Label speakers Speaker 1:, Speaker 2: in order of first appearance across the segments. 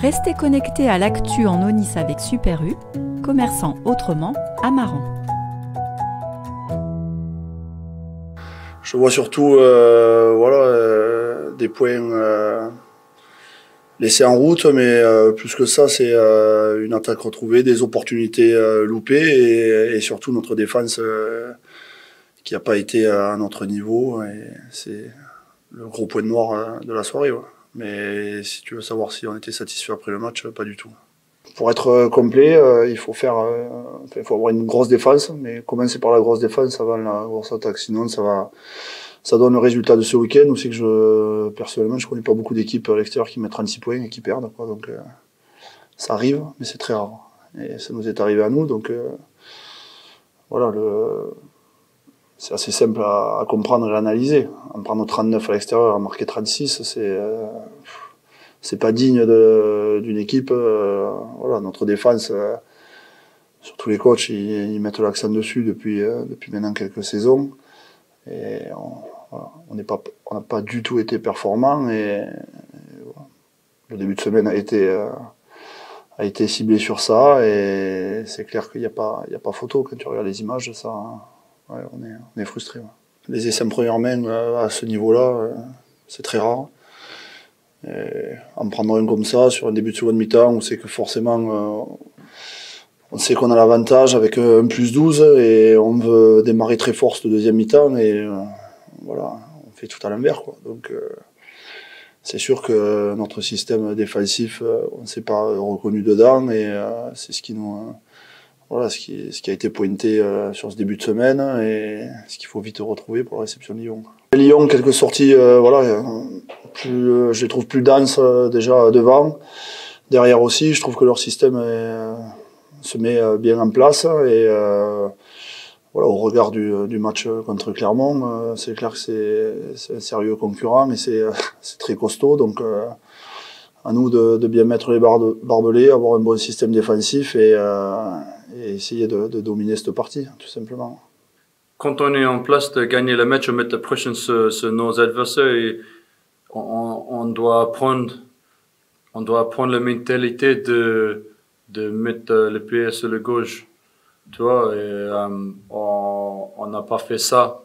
Speaker 1: Restez connectés à l'actu en Onis avec Super U, commerçant autrement à Maran.
Speaker 2: Je vois surtout des points laissés en route, mais plus que ça, c'est une attaque retrouvée, des opportunités loupées et surtout notre défense qui n'a pas été à notre niveau. Et c'est le gros point noir de la soirée. Ouais. Mais si tu veux savoir si on était satisfait après le match, pas du tout. Pour être complet, il faut avoir une grosse défense, mais commencer par la grosse défense avant la grosse attaque. Sinon, ça donne le résultat de ce week-end où c'est que personnellement, je connais pas beaucoup d'équipes à l'extérieur qui mettent 36 points et qui perdent, quoi. Donc, ça arrive, mais c'est très rare. Et ça nous est arrivé à nous, donc, voilà, c'est assez simple à comprendre et à analyser. En prendre 39 à l'extérieur, en marquer 36, c'est pas digne d'une équipe. Voilà, notre défense, surtout les coachs, ils mettent l'accent dessus depuis maintenant quelques saisons. Et on n'a pas du tout été performant. Et voilà. Le début de semaine a été ciblé sur ça. Et c'est clair qu'il n'y a pas photo. Quand tu regardes les images, ça, ouais, on est frustré. Ouais. Les essais en première main à ce niveau-là, c'est très rare. Et en prendre un comme ça sur un début de seconde mi-temps où c'est que forcément on sait qu'on a l'avantage avec un +12 et on veut démarrer très fort ce deuxième mi-temps et voilà, on fait tout à l'envers, quoi. Donc c'est sûr que notre système défensif on ne s'est pas reconnu dedans et c'est ce qui nous voilà, ce qui a été pointé sur ce début de semaine et ce qu'il faut vite retrouver pour la réception de Lyon. Lyon, quelques sorties, je les trouve plus denses déjà devant. Derrière aussi, je trouve que leur système se met bien en place. Et voilà, au regard du match contre Clermont, c'est clair que c'est un sérieux concurrent et c'est très costaud. Donc à nous de bien mettre les barbelés, avoir un bon système défensif et essayer de dominer cette partie, tout simplement.
Speaker 3: Quand on est en place de gagner le match, on met la pression sur nos adversaires et on doit prendre la mentalité de mettre le pied sur le gauche. Tu vois, et, on n'a pas fait ça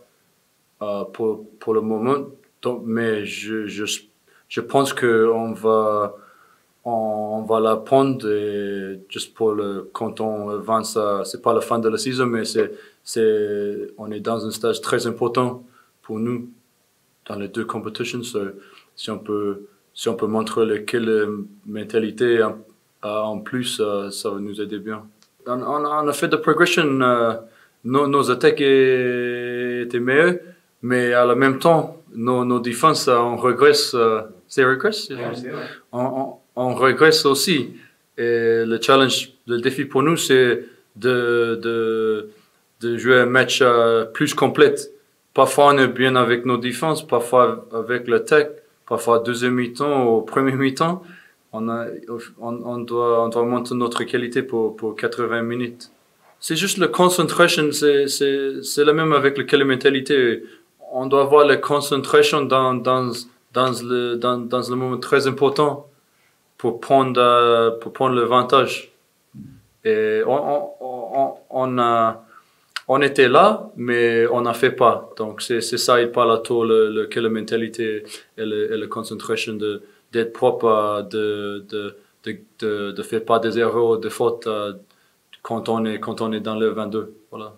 Speaker 3: pour le moment. Donc, mais je pense qu'on va l'apprendre et juste quand on avance, c'est pas la fin de la saison, mais on est dans un stage très important pour nous dans les deux compétitions. Si on peut montrer quelle mentalité en plus, ça va nous aider bien. On a fait de progression, nos attaques étaient meilleures, mais à la même temps, nos défenses, on régresse. C'est regresse? On régresse aussi. Et le challenge, le défi pour nous, c'est de jouer un match plus complet. Parfois, on est bien avec nos défenses, parfois avec l'attaque, parfois deuxième mi-temps ou premier mi-temps. On doit monter notre qualité pour 80 minutes. C'est juste la concentration, c'est la même avec la mentalité. On doit avoir la concentration dans le moment très important pour prendre l'avantage. Et on était là, mais on n'a fait pas. Donc c'est ça, il parle à tout la mentalité et la concentration d'être propre, de faire pas des erreurs, de fautes quand on est dans le 22. Voilà.